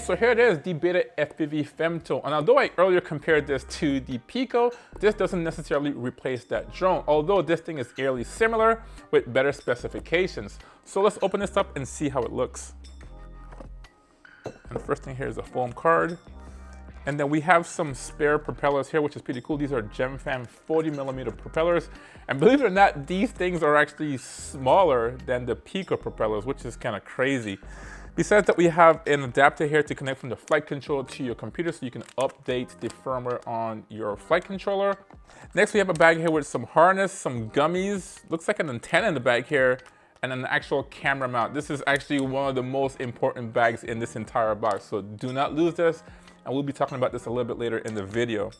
so here it is, the Beta FPV Femto. And although I earlier compared this to the Pico, this doesn't necessarily replace that drone, although this thing is eerily similar with better specifications. So let's open this up and see how it looks. And the first thing here is a foam card. And then we have some spare propellers here, which is pretty cool. These are GemFan 40mm propellers. And believe it or not, these things are actually smaller than the Pico propellers, which is kind of crazy. Besides that, we have an adapter here to connect from the flight controller to your computer so you can update the firmware on your flight controller. Next, we have a bag here with some harness, some gummies, looks like an antenna in the bag here, and an actual camera mount. This is actually one of the most important bags in this entire box, so do not lose this, and we'll be talking about this a little bit later in the video.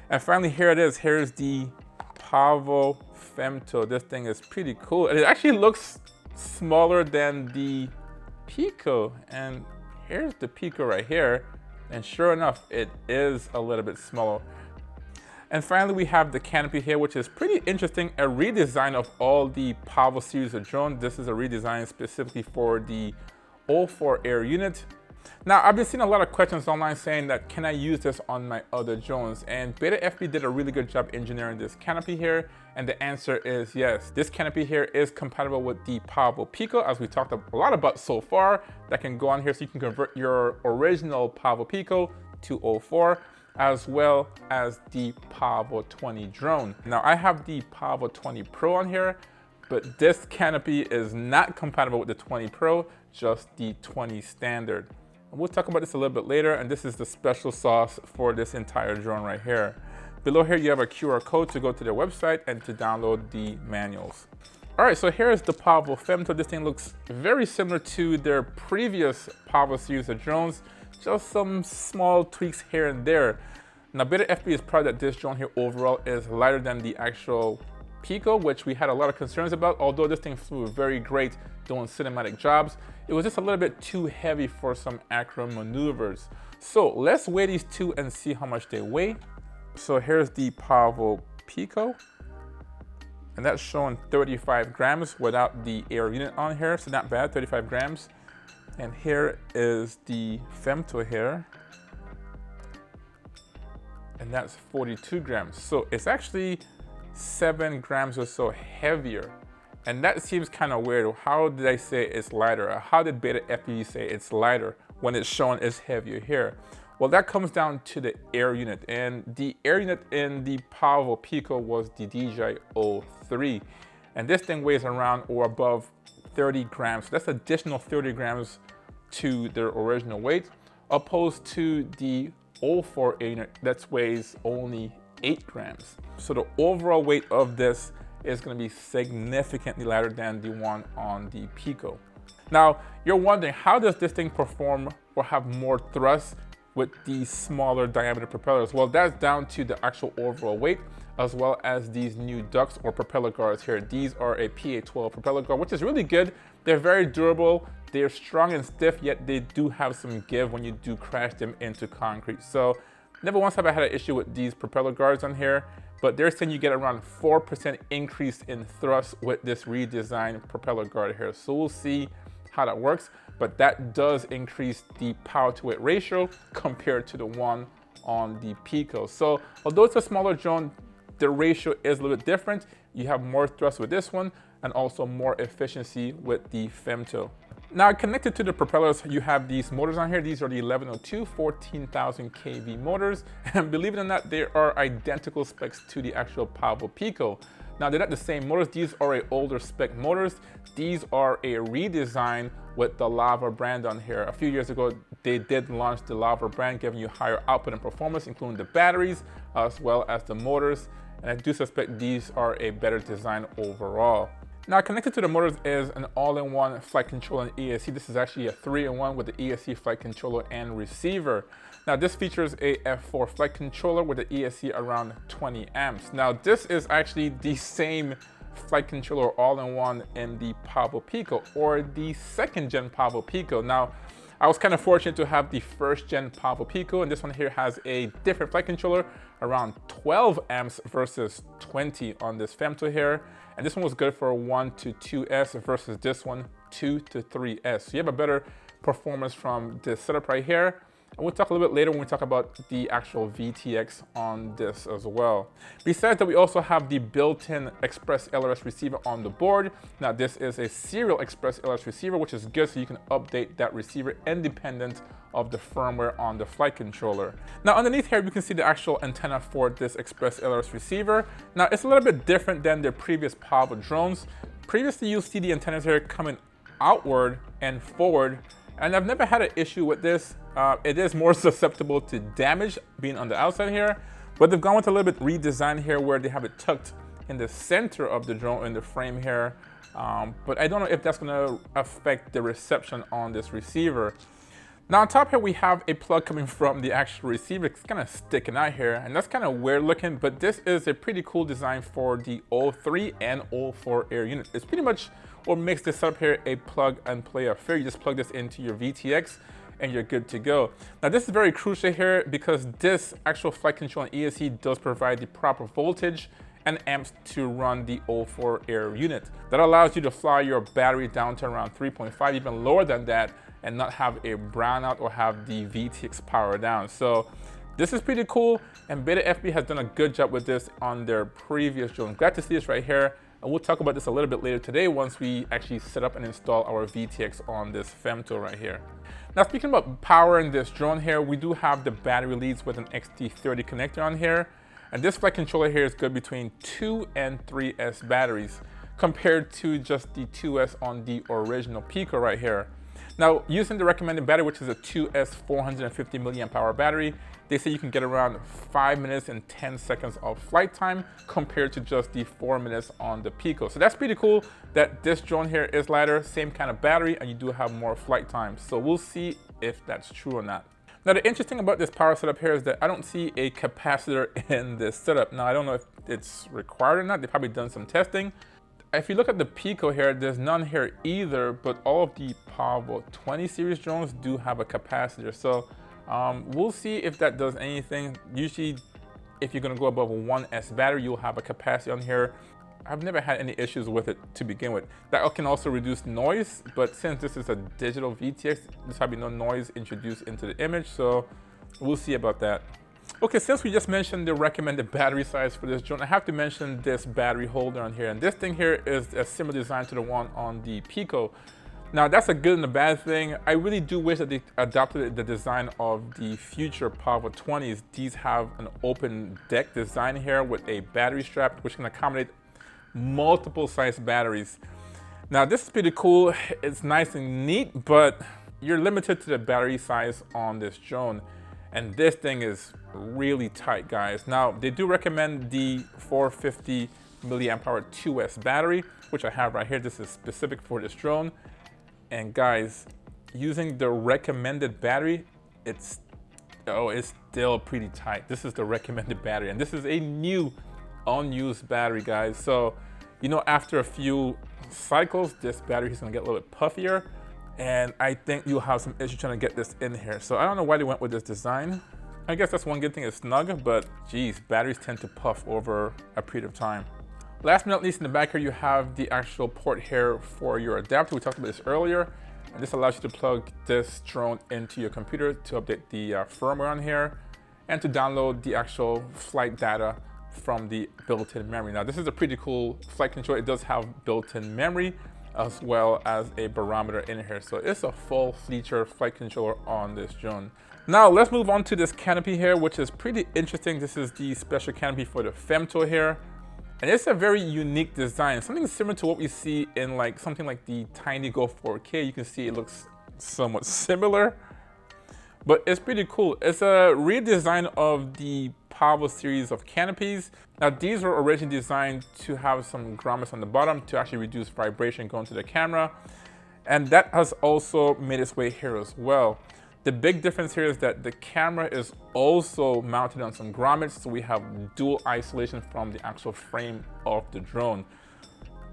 And finally, here it is. Here's the Pavo Femto. This thing is pretty cool, and it actually looks smaller than the Pico, and here's the Pico right here, and sure enough, it is a little bit smaller. And finally, we have the canopy here, which is pretty interesting, a redesign of all the Pavo series of drones. This is a redesign specifically for the 04 air unit. Now, I've been seeing a lot of questions online saying that, can I use this on my other drones? And Beta FPV did a really good job engineering this canopy here, and the answer is yes. This canopy here is compatible with the Pavo Pico, as we talked a lot about so far. That can go on here so you can convert your original Pavo Pico to 04, as well as the Pavo 20 drone. Now, I have the Pavo 20 Pro on here, but this canopy is not compatible with the 20 Pro, just the 20 standard. And we'll talk about this a little bit later, and this is the special sauce for this entire drone right here. Below here, you have a QR code to go to their website and to download the manuals. All right, so here's the Pavo Femto. This thing looks very similar to their previous Pavo series of drones, just some small tweaks here and there. Now, Beta FPV is proud that this drone here overall is lighter than the actual Pico, which we had a lot of concerns about. Although this thing flew very great doing cinematic jobs, it was just a little bit too heavy for some accurate maneuvers. So let's weigh these two and see how much they weigh. So here's the Pavo Pico, and that's showing 35 grams without the air unit on here, so not bad, 35 grams. And here is the Femto here, and that's 42 grams. So it's actually 7 grams or so heavier. And that seems kind of weird. How did I say it's lighter? How did Beta FPV say it's lighter when it's shown it's heavier here? Well, that comes down to the air unit. And the air unit in the Pavo Pico was the DJI-03. And this thing weighs around or above 30 grams. So that's additional 30 grams to their original weight, opposed to the 04 air unit that weighs only 8 grams. So the overall weight of this is going to be significantly lighter than the one on the Pico. Now, you're wondering, how does this thing perform or have more thrust with these smaller diameter propellers? Well, that's down to the actual overall weight, as well as these new ducts or propeller guards here. These are a PA-12 propeller guard, which is really good. They're very durable. They're strong and stiff, yet they do have some give when you do crash them into concrete. So never once have I had an issue with these propeller guards on here, but they're saying you get around 4% increase in thrust with this redesigned propeller guard here. So we'll see how that works, but that does increase the power to weight ratio compared to the one on the Pico. So although it's a smaller drone, the ratio is a little bit different. You have more thrust with this one and also more efficiency with the Femto. Now, connected to the propellers, you have these motors on here. These are the 1102 14,000 kV motors. And believe it or not, they are identical specs to the actual Pavo Pico. Now, they're not the same motors. These are older spec motors. These are a redesign with the Lava brand on here. A few years ago, they did launch the Lava brand, giving you higher output and performance, including the batteries, as well as the motors. And I do suspect these are a better design overall. Now, connected to the motors is an all-in-one flight controller and ESC. This is actually a 3-in-1 with the ESC flight controller and receiver. Now, this features a F4 flight controller with the ESC around 20 amps. Now, this is actually the same flight controller all-in-one in the Pavo Pico, or the second-gen Pavo Pico. Now, I was kind of fortunate to have the first-gen Pavo Pico, and this one here has a different flight controller, around 12 amps versus 20 on this Femto here. And this one was good for 1 to 2S versus this one 2 to 3S. So you have a better performance from this setup right here. And we'll talk a little bit later when we talk about the actual VTX on this as well. Besides that, we also have the built-in Express LRS receiver on the board. Now this is a serial Express LRS receiver, which is good so you can update that receiver independent of the firmware on the flight controller. Now underneath here, you can see the actual antenna for this Express LRS receiver. Now it's a little bit different than the previous Pavo drones. Previously, you'll see the antennas here coming outward and forward, and I've never had an issue with this. It is more susceptible to damage being on the outside here, but they've gone with a little bit redesign here where they have it tucked in the center of the drone in the frame here. But I don't know if that's gonna affect the reception on this receiver. Now on top here, we have a plug coming from the actual receiver. It's kind of sticking out here, and that's kind of weird looking, but this is a pretty cool design for the 03 and 04 air unit. It's pretty much what makes this up here a plug and play affair. You just plug this into your VTX and you're good to go. Now this is very crucial here because this actual flight control and ESC does provide the proper voltage and amps to run the 04 air unit. That allows you to fly your battery down to around 3.5, even lower than that, and not have a brownout or have the VTX power down. So this is pretty cool, and Beta FPV has done a good job with this on their previous drone. Glad to see this right here. And we'll talk about this a little bit later today once we actually set up and install our VTX on this Femto right here. Now speaking about powering this drone here, we do have the battery leads with an XT30 connector on here. And this flight controller here is good between 2 and 3S batteries compared to just the 2S on the original Pico right here. Now, using the recommended battery, which is a 2S 450 milliamp hour battery, they say you can get around 5 minutes and 10 seconds of flight time compared to just the 4 minutes on the Pico. So that's pretty cool that this drone here is lighter, same kind of battery, and you do have more flight time. So we'll see if that's true or not. Now, the interesting thing about this power setup here is that I don't see a capacitor in this setup. Now, I don't know if it's required or not. They've probably done some testing. If you look at the Pico here, there's none here either, but all of the Pavo 20 series drones do have a capacitor. So we'll see if that does anything. Usually, if you're gonna go above a 1S battery, you'll have a capacitor on here. I've never had any issues with it to begin with. That can also reduce noise, but since this is a digital VTX, there's probably no noise introduced into the image, so we'll see about that. Okay, since we just mentioned the recommended battery size for this drone, I have to mention this battery holder on here. And this thing here is a similar design to the one on the Pico. Now, that's a good and a bad thing. I really do wish that they adopted the design of the future Pavo 20s. These have an open deck design here with a battery strap, which can accommodate multiple size batteries. Now, this is pretty cool. It's nice and neat, but you're limited to the battery size on this drone. And this thing is really tight, guys. Now, they do recommend the 450 milliamp hour 2S battery, which I have right here. This is specific for this drone. And guys, using the recommended battery, it's still pretty tight. This is the recommended battery, and this is a new unused battery, guys. So, you know, after a few cycles, this battery is gonna get a little bit puffier. And I think you'll have some issue trying to get this in here. So I don't know why they went with this design. I guess that's one good thing, it's snug, but geez, batteries tend to puff over a period of time. Last but not least, in the back here, you have the actual port here for your adapter. We talked about this earlier. And this allows you to plug this drone into your computer to update the firmware on here and to download the actual flight data from the built-in memory. Now, this is a pretty cool flight controller. It does have built-in memory, as well as a barometer in here. So it's a full feature flight controller on this drone. Now let's move on to this canopy here, which is pretty interesting. This is the special canopy for the Femto here. And it's a very unique design, something similar to what we see in something like the Tiny Go 4K. You can see it looks somewhat similar, but it's pretty cool. It's a redesign of the Pavo series of canopies. Now, these were originally designed to have some grommets on the bottom to actually reduce vibration going to the camera. And that has also made its way here as well. The big difference here is that the camera is also mounted on some grommets, so we have dual isolation from the actual frame of the drone.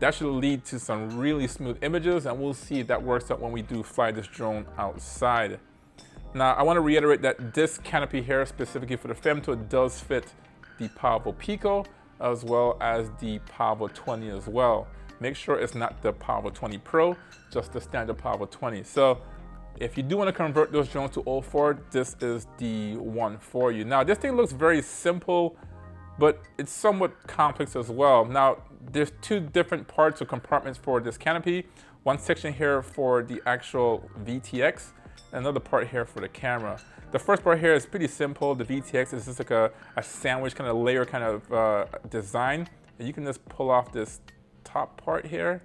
That should lead to some really smooth images, and we'll see if that works out when we do fly this drone outside. Now, I want to reiterate that this canopy here, specifically for the Femto, does fit the Pavo Pico as well as the Pavo 20 as well. Make sure it's not the Pavo 20 Pro, just the standard Pavo 20. So If you do want to convert those drones to 04, this is the one for you. Now, this thing looks very simple, but it's somewhat complex as well. Now, there's two different parts or compartments for this canopy. One section here for the actual VTX, and another part here for the camera. The first part here is pretty simple. The VTX is just like a sandwich kind of layer kind of design. And you can just pull off this top part here,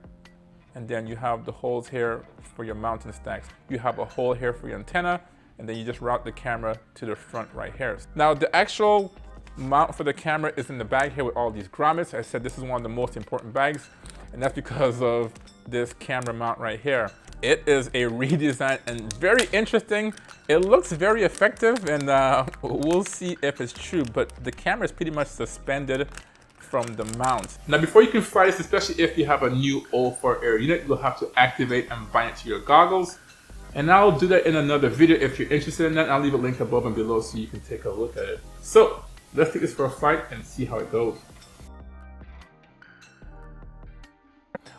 and then you have the holes here for your mounting stacks. You have a hole here for your antenna, and then you just route the camera to the front right here. Now, the actual mount for the camera is in the bag here with all these grommets. I said this is one of the most important bags, and that's because of this camera mount right here. It is a redesign and very interesting. It looks very effective, and we'll see if it's true, but the camera is pretty much suspended from the mount. Now, before you can fly this, especially if you have a new 04 Air unit, you'll have to activate and bind it to your goggles. And I'll do that in another video if you're interested in that. I'll leave a link above and below so you can take a look at it. So let's take this for a flight and see how it goes.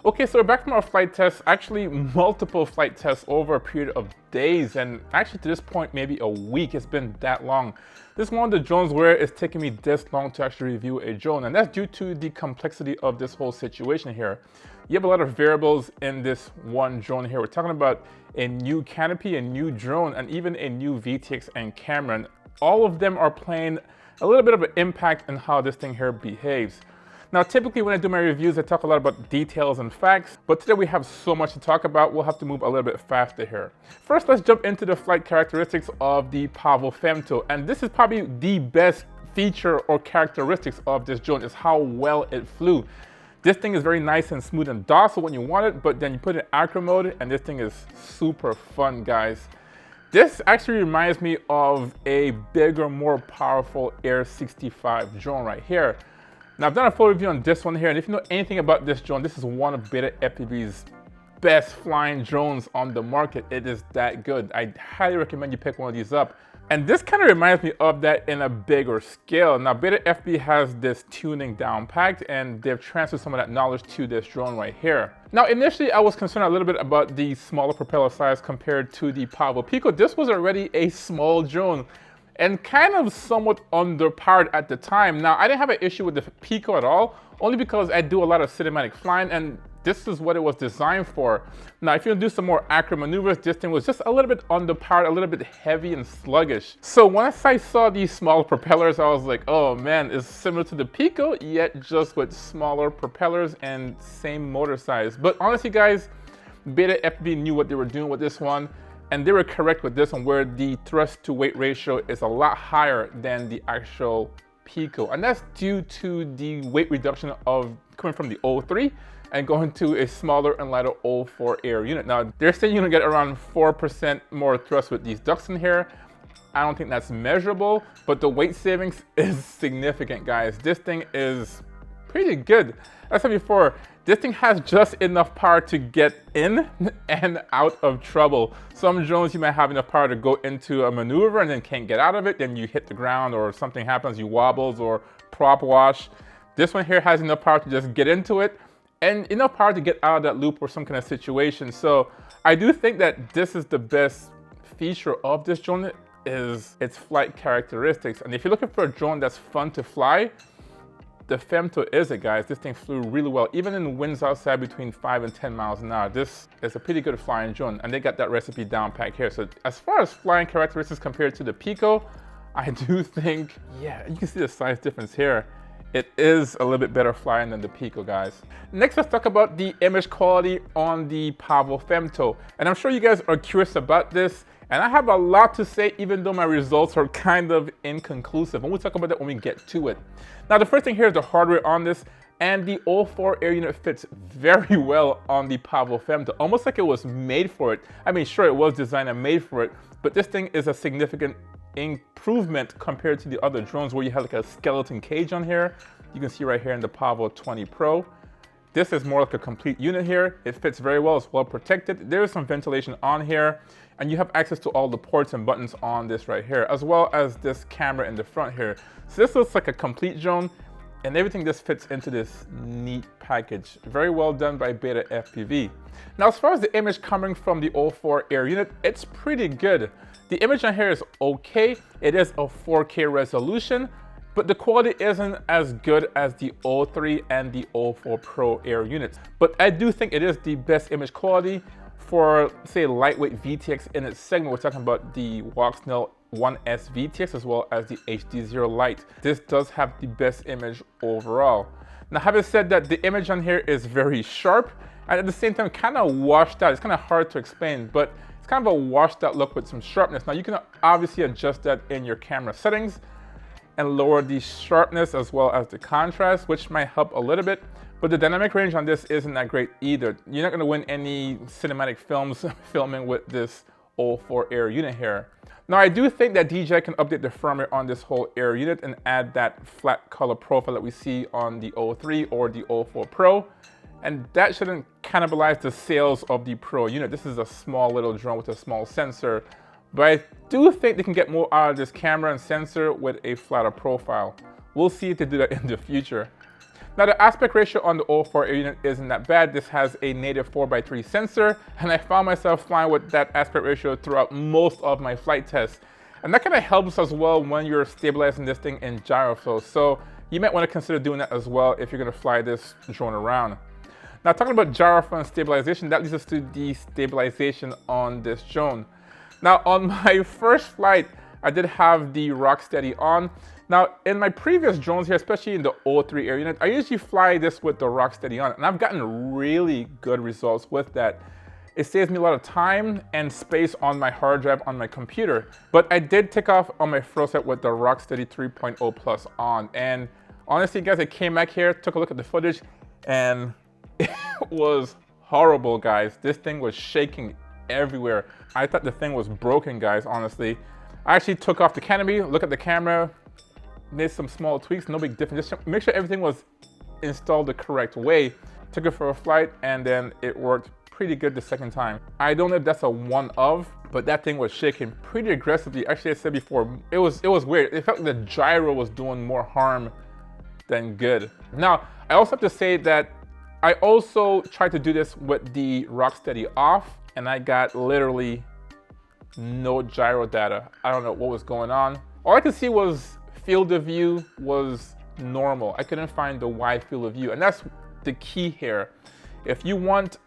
Okay, so we're back from our flight test, actually multiple flight tests over a period of days, and actually to this point, maybe a week. It's been that long. This is one of the drones where it's taking me this long to actually review a drone, and that's due to the complexity of this whole situation here. You have a lot of variables in this one drone here. We're talking about a new canopy, a new drone, and even a new VTX and camera, and all of them are playing a little bit of an impact on how this thing here behaves. Now, typically when I do my reviews, I talk a lot about details and facts, but today we have so much to talk about, we'll have to move a little bit faster here. First, let's jump into the flight characteristics of the Pavo Femto, and this is probably the best feature or characteristics of this drone is how well it flew. This thing is very nice and smooth and docile when you want it, but then you put it in acro mode and this thing is super fun, guys. This actually reminds me of a bigger, more powerful Air 65 drone right here. Now, I've done a full review on this one here, and if you know anything about this drone, this is one of Beta FPV's best flying drones on the market. It is that good. I highly recommend you pick one of these up. And this kind of reminds me of that in a bigger scale. Now, Beta FPV has this tuning down packed, and they've transferred some of that knowledge to this drone right here. Now, initially, I was concerned a little bit about the smaller propeller size compared to the Pavo Pico. This was already a small drone, and kind of somewhat underpowered at the time. Now, I didn't have an issue with the Pico at all, only because I do a lot of cinematic flying, and this is what it was designed for. Now, if you do some more acro maneuvers, this thing was just a little bit underpowered, a little bit heavy and sluggish. So once I saw these small propellers, I was like, oh man, it's similar to the Pico, yet just with smaller propellers and same motor size. But honestly, guys, Beta FPV knew what they were doing with this one, and they were correct with this one, where the thrust to weight ratio is a lot higher than the actual Pico. And that's due to the weight reduction of coming from the 03 and going to a smaller and lighter 04 Air unit. Now, they're saying you're gonna get around 4% more thrust with these ducts in here. I don't think that's measurable, but the weight savings is significant, guys. This thing is pretty good. As I said before, this thing has just enough power to get in and out of trouble. Some drones, you might have enough power to go into a maneuver and then can't get out of it. Then you hit the ground or something happens, you wobbles or prop wash. This one here has enough power to just get into it and enough power to get out of that loop or some kind of situation. So I do think that this is the best feature of this drone is its flight characteristics. And if you're looking for a drone that's fun to fly, the Femto is it, guys. This thing flew really well, even in winds outside between 5 and 10 miles an hour. This is a pretty good flying drone, and they got that recipe down packed here. So as far as flying characteristics compared to the Pico, I do think, yeah, you can see the size difference here. It is a little bit better flying than the Pico, guys. Next, let's talk about the image quality on the Pavo Femto. And I'm sure you guys are curious about this, and I have a lot to say, even though my results are kind of inconclusive. And we'll talk about that when we get to it. Now, the first thing here is the hardware on this, and the 04 Air unit fits very well on the Pavo Femto, almost like it was made for it. I mean, sure, it was designed and made for it, but this thing is a significant improvement compared to the other drones where you have like a skeleton cage on here. You can see right here in the Pavo 20 Pro. This is more like a complete unit here. It fits very well, it's well protected. There is some ventilation on here, and you have access to all the ports and buttons on this right here, as well as this camera in the front here. So this looks like a complete drone. and everything just fits into this neat package. Very well done by Beta FPV. Now, as far as the image coming from the 04 Air unit, it's pretty good. The image on here is okay. It is a 4K resolution, but the quality isn't as good as the 03 and the 04 Pro Air units. But I do think it is the best image quality for, say, lightweight VTX in its segment. We're talking about the Voxnel 1S VTX as well as the HD0 Lite. This does have the best image overall. Now, having said that, the image on here is very sharp and at the same time kind of washed out. It's kind of hard to explain, but it's kind of a washed out look with some sharpness. Now, you can obviously adjust that in your camera settings and lower the sharpness as well as the contrast, which might help a little bit. But the dynamic range on this isn't that great either. You're not going to win any cinematic films filming with this 04 Air unit here. Now, I do think that DJI can update the firmware on this whole Air unit and add that flat color profile that we see on the 03 or the 04 Pro. And that shouldn't cannibalize the sales of the Pro unit. This is a small little drone with a small sensor. But I do think they can get more out of this camera and sensor with a flatter profile. We'll see if they do that in the future. Now, the aspect ratio on the 04 Air unit isn't that bad. This has a native 4:3 sensor, and I found myself flying with that aspect ratio throughout most of my flight tests. And that kind of helps as well when you're stabilizing this thing in gyro flow. So you might want to consider doing that as well if you're going to fly this drone around. Now, talking about gyro flow and stabilization, that leads us to the stabilization on this drone. Now, on my first flight, I did have the Rocksteady on. Now, in my previous drones here, especially in the 03 Air unit, I usually fly this with the Rocksteady on, and I've gotten really good results with that. It saves me a lot of time and space on my hard drive on my computer. But I did take off on my first set with the Rocksteady 3.0 Plus on. And honestly, guys, I came back here, took a look at the footage, and it was horrible, guys. This thing was shaking everywhere. I thought the thing was broken, guys, honestly. I actually took off the canopy, look at the camera, made some small tweaks, no big difference. Just make sure everything was installed the correct way. Took it for a flight, and then it worked pretty good the second time. I don't know if that's a one-of, but that thing was shaking pretty aggressively. Actually, I said before, it was weird. It felt like the gyro was doing more harm than good. Now, I also have to say that I also tried to do this with the Rocksteady off, and I got literally no gyro data. I don't know what was going on. All I could see was field of view was normal. I couldn't find the wide field of view, and that's the key here. If you want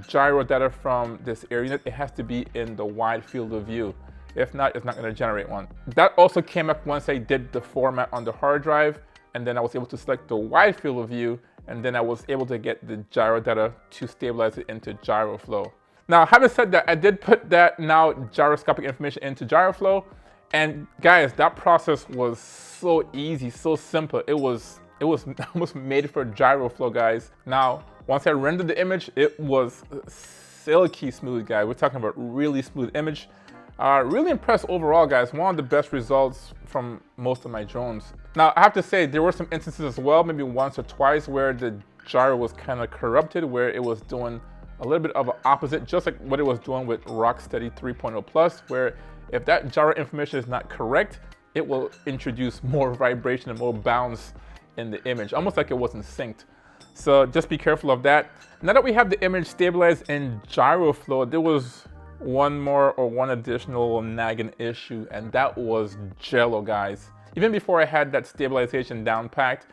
gyro data from this Air unit, it has to be in the wide field of view. If not, it's not going to generate one. That also came up once I did the format on the hard drive, and then I was able to select the wide field of view, and then I was able to get the gyro data to stabilize it into gyro flow. Now, having said that, I did put that now gyroscopic information into gyro flow, and guys, that process was so easy, so simple. It was almost made for gyro flow, guys. Now, once I rendered the image, it was silky smooth, guys. We're talking about really smooth image. Really impressed overall, guys. One of the best results from most of my drones. Now, I have to say, there were some instances as well, maybe once or twice, where the gyro was kind of corrupted, where it was doing a little bit of an opposite, just like what it was doing with Rocksteady 3.0 Plus, where if that gyro information is not correct, it will introduce more vibration and more bounce in the image, almost like it wasn't synced. So just be careful of that. Now that we have the image stabilized in gyro flow, there was one additional nagging issue, and that was jello, guys. Even before I had that stabilization down packed,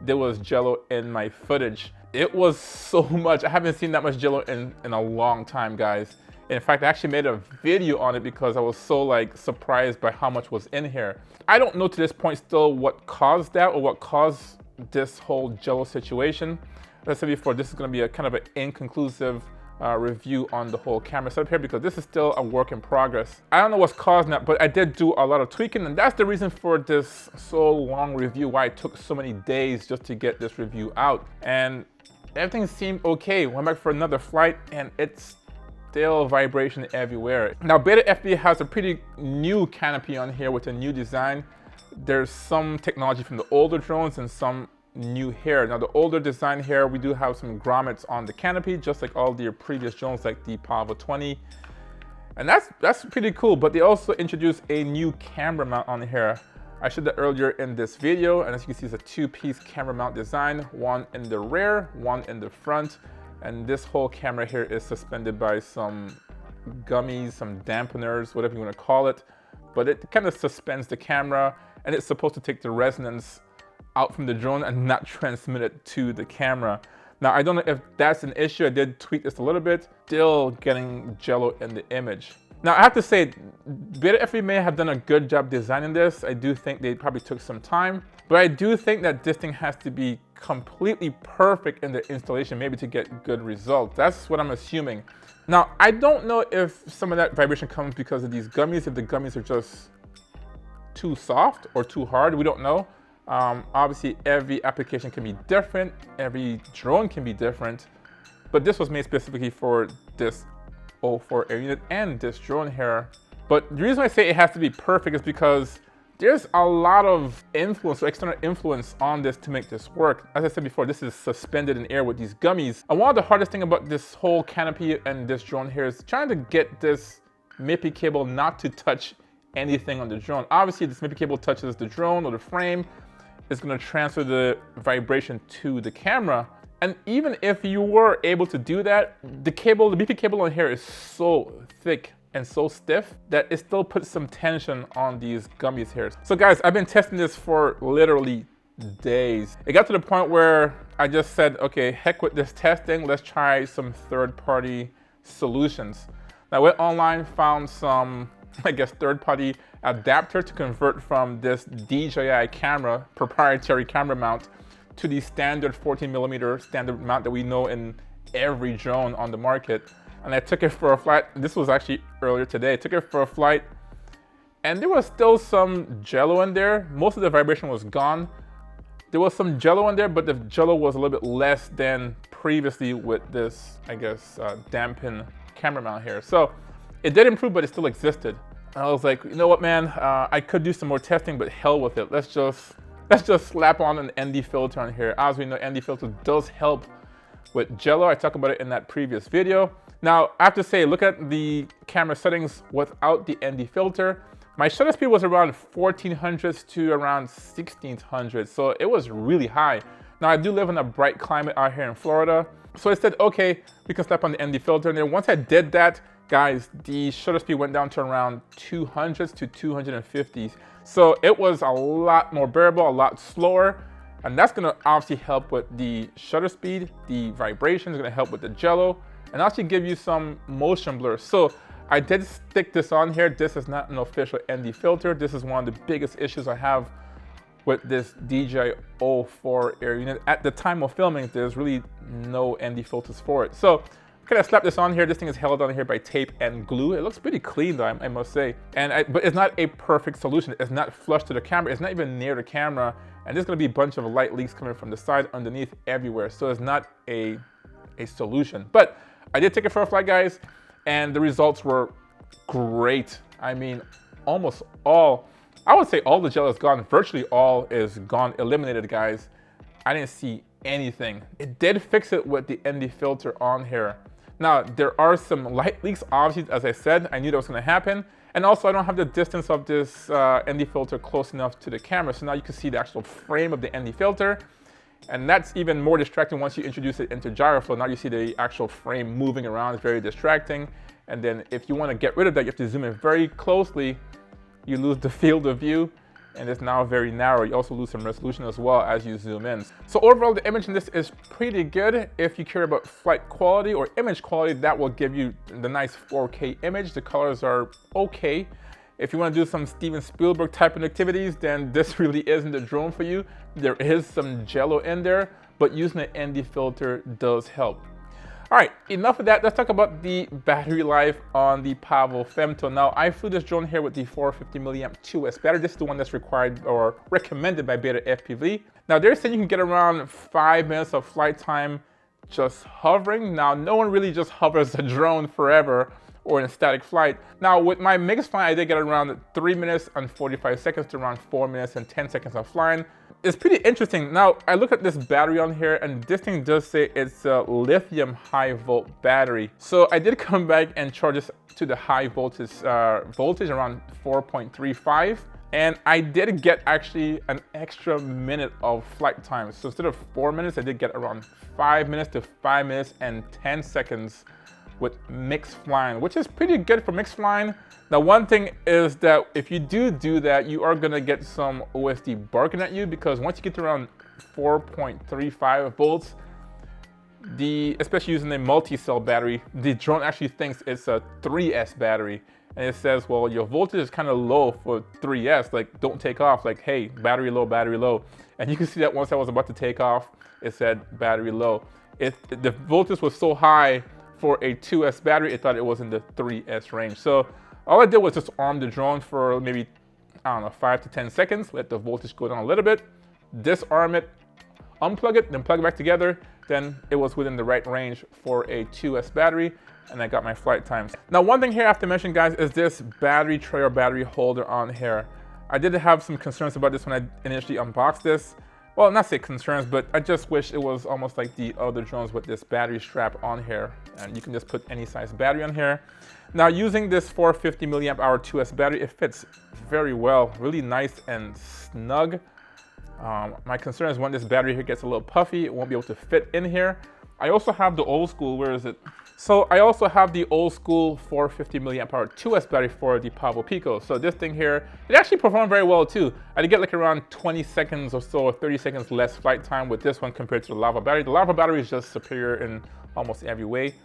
there was jello in my footage. It was so much. I haven't seen that much jello in a long time, guys. In fact, I actually made a video on it because I was so surprised by how much was in here. I don't know to this point still what caused that or what caused this whole jello situation. As I said before, this is going to be a kind of an inconclusive review on the whole camera setup here because this is still a work in progress. I don't know what's causing that, but I did do a lot of tweaking, and that's the reason for this so long review, why it took so many days just to get this review out. And everything seemed okay. Went back for another flight, and it's still vibration everywhere. Now, Beta FPV has a pretty new canopy on here with a new design. There's some technology from the older drones and some new here. Now, the older design here, we do have some grommets on the canopy, just like all the previous drones, like the Pavo 20. And that's pretty cool, but they also introduced a new camera mount on here. I showed that earlier in this video, and as you can see, it's a two-piece camera mount design, one in the rear, one in the front, and this whole camera here is suspended by some gummies, some dampeners, whatever you want to call it, but it kind of suspends the camera, and it's supposed to take the resonance out from the drone and not transmit it to the camera. Now, I don't know if that's an issue. I did tweak this a little bit, still getting jello in the image. Now, I have to say, Beta FPV may have done a good job designing this. I do think they probably took some time, but I do think that this thing has to be completely perfect in the installation, maybe to get good results. That's what I'm assuming. Now, I don't know if some of that vibration comes because of these gummies, if the gummies are just too soft or too hard, we don't know. Obviously, every application can be different, every drone can be different, but this was made specifically for this 04 air unit and this drone here. But the reason I say it has to be perfect is because there's a lot of influence, or external influence on this to make this work. As I said before, this is suspended in air with these gummies. And one of the hardest thing about this whole canopy and this drone here is trying to get this MIPI cable not to touch anything on the drone. Obviously, this MIPI cable touches the drone or the frame, it's going to transfer the vibration to the camera. And even if you were able to do that, the MIPI cable on here is so thick and so stiff that it still puts some tension on these gummies here. So guys, I've been testing this for literally days. It got to the point where I just said, okay, heck with this testing, let's try some third-party solutions. Now I went online, found some, I guess, third-party adapter to convert from this DJI camera, proprietary camera mount, to the standard 14mm standard mount that we know in every drone on the market. And I took it for a flight. This was actually earlier today. I took it for a flight, and there was still some jello in there. Most of the vibration was gone. There was some jello in there, but the jello was a little bit less than previously with this, I guess, dampen camera mount here. So it did improve, but it still existed. And I was like, you know what, man? I could do some more testing, but hell with it. Let's just slap on an ND filter on here. As we know, ND filter does help with jello. I talked about it in that previous video. Now, I have to say, look at the camera settings without the ND filter. My shutter speed was around 1400s to around 1600s, so it was really high. Now, I do live in a bright climate out here in Florida, so I said, okay, we can slap on the ND filter. And then once I did that, guys, the shutter speed went down to around 200s to 250s. So it was a lot more bearable, a lot slower. And that's gonna obviously help with the shutter speed, the vibration is gonna help with the jello, and actually give you some motion blur. So I did stick this on here. This is not an official ND filter. This is one of the biggest issues I have with this DJI 04 air unit. At the time of filming, there's really no ND filters for it. So kind of slap this on here. This thing is held on here by tape and glue. It looks pretty clean though, I must say. But it's not a perfect solution. It's not flush to the camera. It's not even near the camera. And there's gonna be a bunch of light leaks coming from the side, underneath, everywhere. So it's not a solution. But I did take it for a flight, guys, and the results were great. I mean, almost all, I would say all the gel is gone. Virtually all is gone, eliminated, guys. I didn't see anything. It did fix it with the ND filter on here. Now, there are some light leaks, obviously, as I said. I knew that was gonna happen. And also, I don't have the distance of this ND filter close enough to the camera. So now you can see the actual frame of the ND filter. And that's even more distracting once you introduce it into gyroflow. Now you see the actual frame moving around. It's very distracting. And then if you want to get rid of that, you have to zoom in very closely. You lose the field of view, and it's now very narrow. You also lose some resolution as well as you zoom in. So overall, the image in this is pretty good. If you care about flight quality or image quality, that will give you the nice 4K image. The colors are okay. If you want to do some Steven Spielberg type of activities, then this really isn't the drone for you. There is some jello in there, but using an ND filter does help. All right, enough of that. Let's talk about the battery life on the Pavo Femto. Now, I flew this drone here with the 450 milliamp 2S battery. This is the one that's required or recommended by Beta FPV. Now, they're saying you can get around 5 minutes of flight time just hovering. Now, no one really just hovers a drone forever or in static flight. Now, with my mixed flight, I did get around 3 minutes and 45 seconds to around 4 minutes and 10 seconds of flying. It's pretty interesting. Now, I look at this battery on here, and this thing does say it's a lithium high volt battery. So I did come back and charge this to the high voltage, voltage around 4.35. And I did get actually an extra minute of flight time. So instead of 4 minutes, I did get around 5 minutes to 5 minutes and 10 seconds with mixed flying, which is pretty good for mixed flying. Now, one thing is that if you do that, you are gonna get some OSD barking at you, because once you get to around 4.35 volts, especially using a multi-cell battery, the drone actually thinks it's a 3S battery. And it says, well, your voltage is kind of low for 3S, like don't take off, like, hey, battery low, battery low. And you can see that once I was about to take off, it said battery low. The voltage was so high for a 2S battery, it thought it was in the 3S range. So all I did was just arm the drone for maybe, I don't know, 5 to 10 seconds, let the voltage go down a little bit, disarm it, unplug it, then plug it back together. Then it was within the right range for a 2S battery, and I got my flight times. Now, one thing here I have to mention, guys, is this battery tray or battery holder on here. I did have some concerns about this when I initially unboxed this. Well, not say concerns, but I just wish it was almost like the other drones with this battery strap on here, and you can just put any size battery on here. Now, using this 450 milliamp hour 2S battery, it fits very well, really nice and snug. My concern is when this battery here gets a little puffy, it won't be able to fit in here. I also have the old school, where is it? So I also have the old school 450 milliamp hour 2S battery for the Pavo Pico. So this thing here, it actually performed very well too. I did get like around 20 seconds or so, or 30 seconds less flight time with this one compared to the Lava battery. The Lava battery is just superior in almost every way.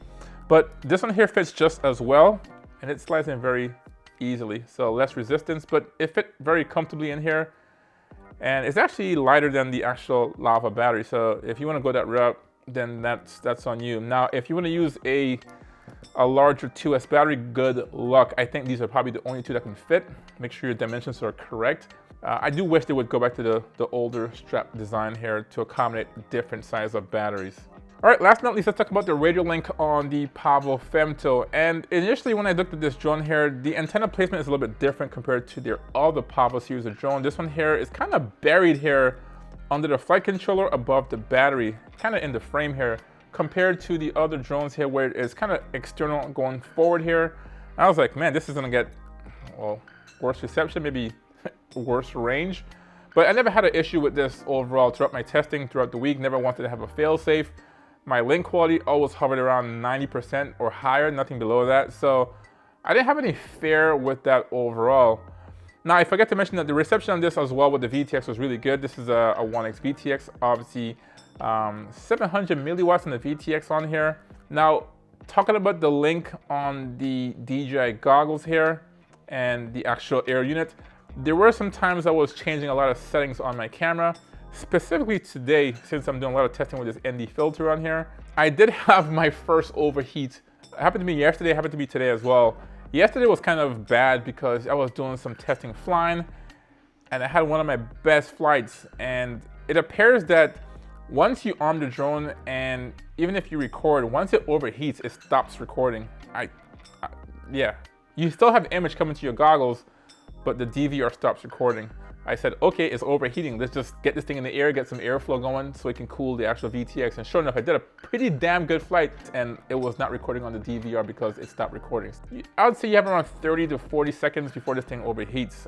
But this one here fits just as well, and it slides in very easily. So less resistance, but it fit very comfortably in here. And it's actually lighter than the actual Lava battery. So if you want to go that route, then that's on you. Now, if you want to use a larger 2S battery, good luck. I think these are probably the only two that can fit. Make sure your dimensions are correct. I do wish they would go back to the older strap design here to accommodate different size of batteries. All right, last but not least, let's talk about the radio link on the Pavo Femto. And initially, when I looked at this drone here, the antenna placement is a little bit different compared to their other Pavo series of drone. This one here is kind of buried here under the flight controller above the battery, kind of in the frame here, compared to the other drones here where it's kind of external going forward here. And I was like, man, this is gonna get, well, worse reception, maybe worse range. But I never had an issue with this overall throughout my testing throughout the week. Never wanted to have a fail-safe. My link quality always hovered around 90% or higher, nothing below that. So I didn't have any fear with that overall. Now, I forgot to mention that the reception on this as well with the VTX was really good. This is a 1X VTX, obviously 700 milliwatts on the VTX on here. Now, talking about the link on the DJI goggles here and the actual air unit, there were some times I was changing a lot of settings on my camera. Specifically today, since I'm doing a lot of testing with this ND filter on here, I did have my first overheat. It happened to me yesterday, it happened to me today as well. Yesterday was kind of bad because I was doing some testing flying and I had one of my best flights, and it appears that once you arm the drone and even if you record, once it overheats, it stops recording. Yeah, you still have image coming to your goggles, but the DVR stops recording. I said, okay, it's overheating. Let's just get this thing in the air, get some airflow going so it can cool the actual VTX. And sure enough, I did a pretty damn good flight and it was not recording on the DVR because it stopped recording. I would say you have around 30 to 40 seconds before this thing overheats.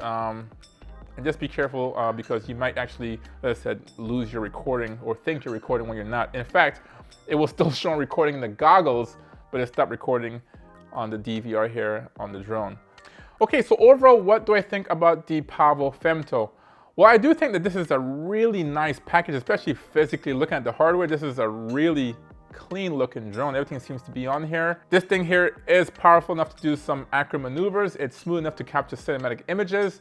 And just be careful because you might actually, as I said, lose your recording or think you're recording when you're not. In fact, it was still showing recording in the goggles, but it stopped recording on the DVR here on the drone. Okay, so overall, what do I think about the Pavo Femto? Well, I do think that this is a really nice package, especially physically looking at the hardware. This is a really clean looking drone. Everything seems to be on here. This thing here is powerful enough to do some accurate maneuvers. It's smooth enough to capture cinematic images.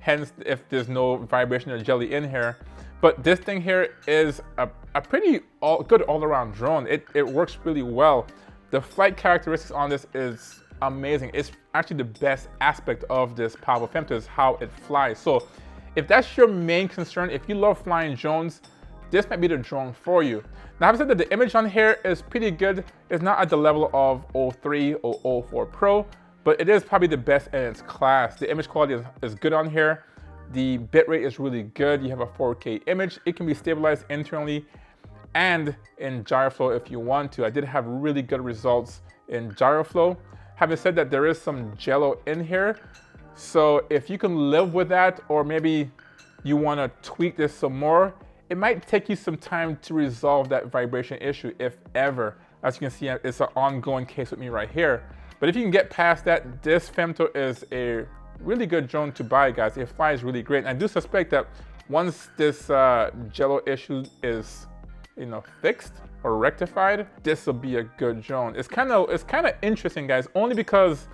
Hence, if there's no vibration or jelly in here. But this thing here is a pretty good all-around drone. It works really well. The flight characteristics on this is amazing. It's actually the best aspect of this Pavo Femto is how it flies. So if that's your main concern, if you love flying drones, this might be the drone for you. Now, having said that, the image on here is pretty good. It's not at the level of 03 or 04 Pro, but it is probably the best in its class. The image quality is good on here. The bitrate is really good. You have a 4K image. It can be stabilized internally and in gyroflow if you want to. I did have really good results in gyroflow. Having said that, there is some jello in here. So if you can live with that, or maybe you want to tweak this some more, it might take you some time to resolve that vibration issue, if ever. As you can see, it's an ongoing case with me right here. But if you can get past that, this Femto is a really good drone to buy, guys. It flies really great. And I do suspect that once this jello issue is, fixed or rectified, this will be a good drone. It's kind of interesting, guys, only because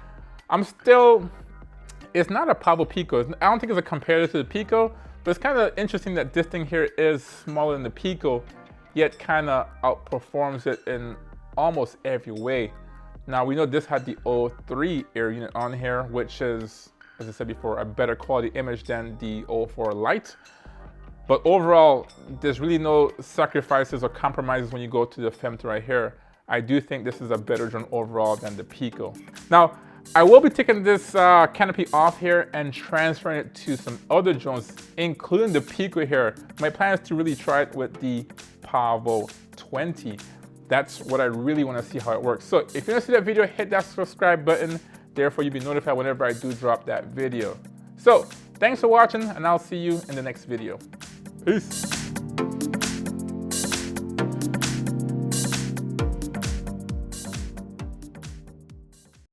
it's not a Pavo Pico. I don't think it's a comparator to the Pico, but it's kind of interesting that this thing here is smaller than the Pico, yet kind of outperforms it in almost every way. Now, we know this had the 03 air unit on here, which is, as I said before, a better quality image than the 04 Lite. But overall, there's really no sacrifices or compromises when you go to the Femto right here. I do think this is a better drone overall than the Pico. Now, I will be taking this canopy off here and transferring it to some other drones, including the Pico here. My plan is to really try it with the Pavo 20. That's what I really want to see how it works. So if you want to see that video, hit that subscribe button. Therefore, you'll be notified whenever I do drop that video. So thanks for watching, and I'll see you in the next video. Peace.